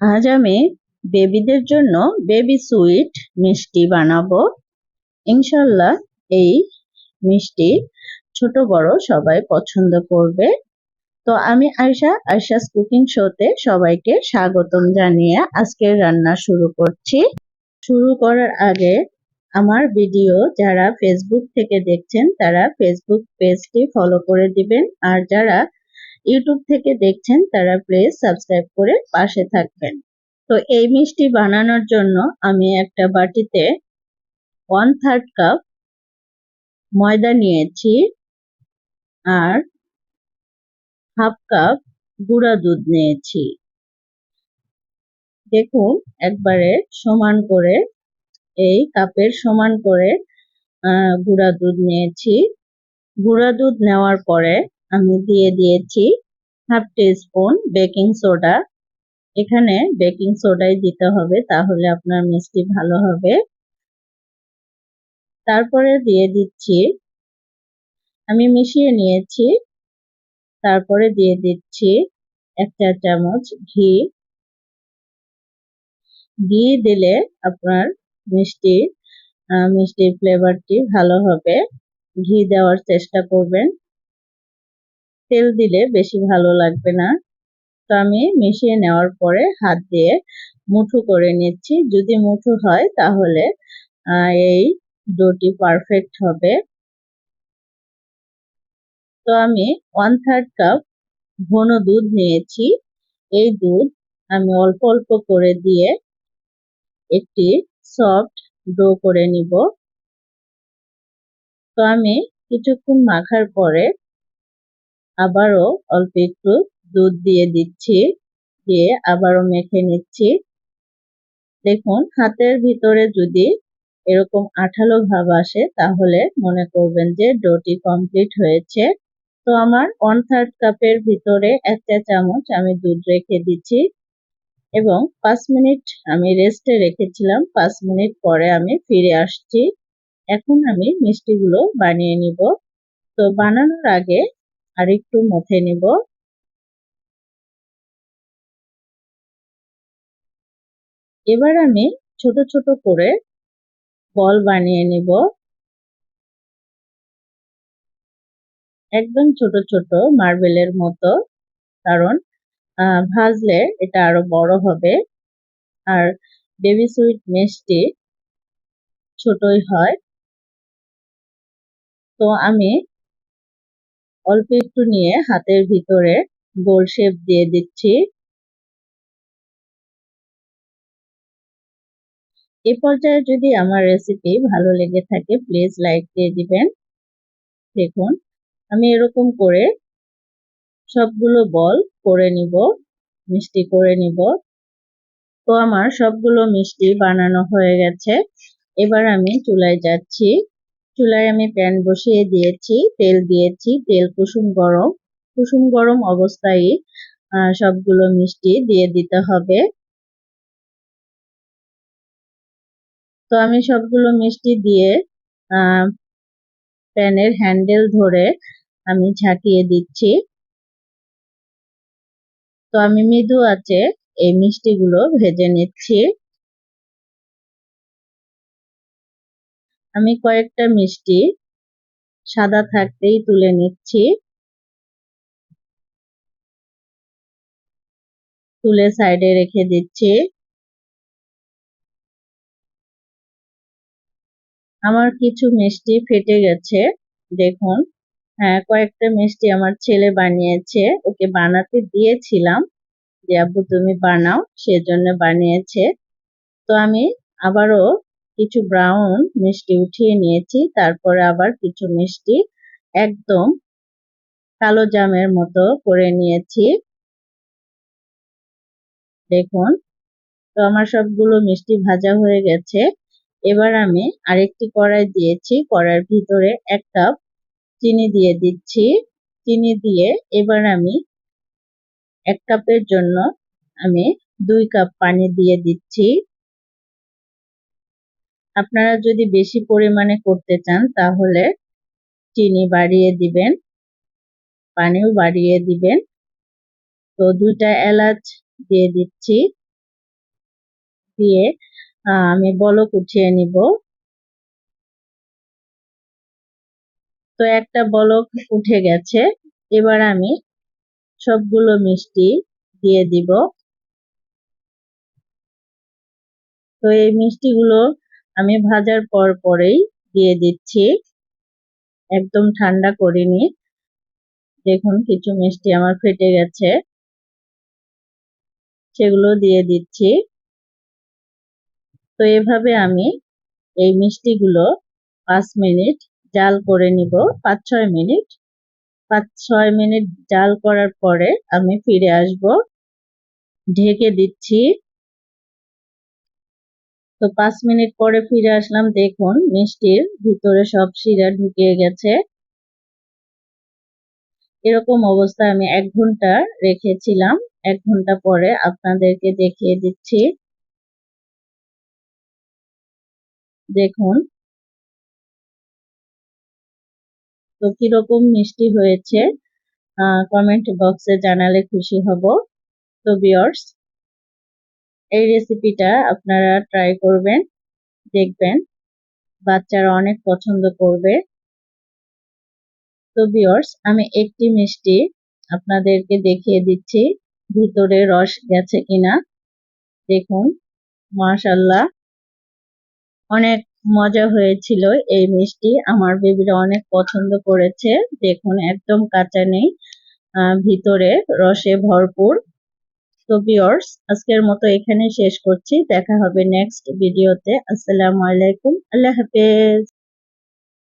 আজ আমি বেবিদের জন্য বেবি সুইট মিষ্টি বানাবো। ইনশাল্লাহ এই মিষ্টি ছোট বড় সবাই পছন্দ করবে। তো আমি আয়শাস কুকিং শোতে সবাইকে স্বাগতম জানিয়ে আজকের রান্না শুরু করছি। শুরু করার আগে আমার ভিডিও যারা ফেসবুক থেকে দেখছেন তারা ফেসবুক পেজটি ফলো করে দিবেন, আর যারা ইউটিউব থেকে দেখছেন তারা প্লিজ সাবস্ক্রাইব করে পাশে থাকবেন। তো এই মিষ্টি বানানোর জন্য আমি একটা বাটিতে 1/3 কাপ ময়দা নিয়েছি আর হাফ কাপ গুঁড়া দুধ নিয়েছি। দেখুন একবারে সমান করে এই কাপের সমান করে গুঁড়া দুধ নিয়েছি। গুঁড়া দুধ নেওয়ার পরে আমি দিয়ে দিয়েছি হাফ টিস্পুন বেকিং সোডা। এখানে বেকিং সোডাই দিতে হবে, তাহলে আপনার মিষ্টি ভালো হবে। তারপরে দিয়ে দিচ্ছি, আমি মিশিয়ে নিয়েছি, তারপরে দিয়ে দিচ্ছি 1 চা চামচ ঘি। ঘি দিলে আপনার মিষ্টির ফ্লেভারটি ভালো হবে। ঘি দেওয়ার চেষ্টা করবেন, তেল দিলে বেশি ভালো লাগবে না। তো আমি মিশিয়ে নেওয়ার পরে হাত দিয়ে মুঠো করে নিচ্ছি। যদি মুঠো হয় তাহলে এই ডোটি পারফেক্ট হবে। তো আমি 1/3 কাপ ঘন দুধ নিয়েছি। এই দুধ আমি অল্প অল্প করে দিয়ে একটি সফট ডো করে নিব। তো আমি কিছুক্ষণ মাখার পরে আবারও অল্প একটু দুধ দিয়ে দিচ্ছি, দিয়ে আবারও মেখে নিচ্ছি। দেখুন হাতের ভিতরে যদি এরকম আঠালো ভাব আসে তাহলে মনে করবেন যে ডোটি কমপ্লিট হয়েছে। তো আমার 1/3 কাপের ভিতরে 1 চা চামচ আমি দুধ রেখে দিচ্ছি এবং 5 মিনিট আমি রেস্টে রেখেছিলাম। 5 মিনিট পরে আমি ফিরে আসছি। এখন আমি মিষ্টিগুলো বানিয়ে নিব। তো বানানোর আগে আরেকটু মথে নিব। এবার আমি ছোট ছোট করে বল বানিয়ে নিব, একদম ছোট ছোট মার্বেলের মতো, কারণ ভাজলে এটা আরো বড় হবে। আর বেবি সুইট মিষ্টি ছোটই হয়। তো আমি অল্প একটু নিয়ে হাতের ভিতরে গোল শেপ দিয়ে দিচ্ছি। এই পর্যায়ে যদি আমার রেসিপি ভালো লেগে থাকে প্লিজ লাইক দিয়ে দিবেন। দেখুন আমি এরকম করে সবগুলো বল করে নিব, মিষ্টি করে নিব। তো আমার সবগুলো মিষ্টি বানানো হয়ে গেছে। এবার আমি চুলায় যাচ্ছি। চুলায় আমি প্যান বসিয়ে দিয়েছি, তেল দিয়েছি, তেল কুসুম গরম অবস্থায় সবগুলো মিষ্টি দিয়ে দিতে হবে। তো আমি সবগুলো মিষ্টি দিয়ে প্যানের হ্যান্ডেল ধরে আমি ঝাঁকিয়ে দিচ্ছি। তো আমি মৃদু আঁচে এই মিষ্টিগুলো ভেজে নিচ্ছি। আমি কয়েকটা মিষ্টি সাদা থাকতেই তুলে নিচ্ছি, তুলে সাইডে রেখে দিচ্ছি। আমার কিছু মিষ্টি ফেটে গেছে, দেখুন। হ্যাঁ, কয়েকটা মিষ্টি আমার ছেলে বানিয়েছে, ওকে বানাতে দিয়েছিলাম যে আব্বু তুমি বানাও, সেজন্য বানিয়েছে। তো আমি আবারও কিছু ব্রাউন মিষ্টি উঠিয়ে নিয়েছি, তারপরে আবার কিছু মিষ্টি একদম কালো জামের মতো করে নিয়েছি। দেখুন, তো আমার সবগুলো মিষ্টি ভাজা হয়ে গেছে। এবার আমি আরেকটি কড়াই দিয়েছি, কড়াইয়ের ভিতরে 1 কাপ চিনি দিয়ে দিচ্ছি। চিনি দিয়ে এবার আমি 1 কাপের জন্য আমি 2 কাপ পানি দিয়ে দিচ্ছি। আপনারা যদি বেশি পরিমাণে করতে চান তাহলে চিনি বাড়িয়ে দিবেন, পানিও বাড়িয়ে দিবেন। তো 2টা এলাচ দিয়ে দিচ্ছি। দিয়ে আমি বলক উঠিয়ে নিব। তো একটা বলক উঠে গেছে, এবার আমি সবগুলো মিষ্টি দিয়ে দিব। তো এই মিষ্টিগুলো আমি ভাজার পরেই দিয়ে দিচ্ছি, একদম ঠান্ডা করিনি। দেখুন কিছু মিষ্টি আমার ফেটে গেছে, সেগুলো দিয়ে দিচ্ছি। তো এভাবে আমি এই মিষ্টিগুলো 5 মিনিট জাল করে নিব। 5-6 মিনিট 5-6 মিনিট জাল করার পরে আমি ফিরে আসব। ঢেকে দিচ্ছি। তো 5 মিনিট পরে ফিরে আসলাম। দেখুন মিষ্টির ভিতরে সব শিরা ঢুকিয়ে গেছে। এরকম অবস্থায় আমি 1 ঘন্টা রেখেছিলাম। 1 ঘন্টা পরে আপনাদেরকে দেখিয়ে দিচ্ছি। দেখুন তো কিরকম মিষ্টি হয়েছে কমেন্ট বক্সে জানালে খুশি হব। তো ভিউয়ার্স, এই রেসিপিটা আপনারা ট্রাই করবেন, দেখবেন বাচ্চারা অনেক পছন্দ করবে। তো ভিউয়ার্স, আমি একটি মিষ্টি আপনাদেরকে দেখিয়ে দিচ্ছি ভিতরে রস গেছে কিনা। দেখুন মাশাআল্লাহ, অনেক মজা হয়েছিল এই মিষ্টি। আমার বেবিরা অনেক পছন্দ করেছে। দেখুন একদম কাঁচা নেই, ভিতরে রসে ভরপুর। তো ভিউয়ার্স, আজকের মতো এখানে শেষ করছি। দেখা হবে নেক্সট ভিডিওতে। আসসালামু আলাইকুম, আল্লাহ হাফেজ।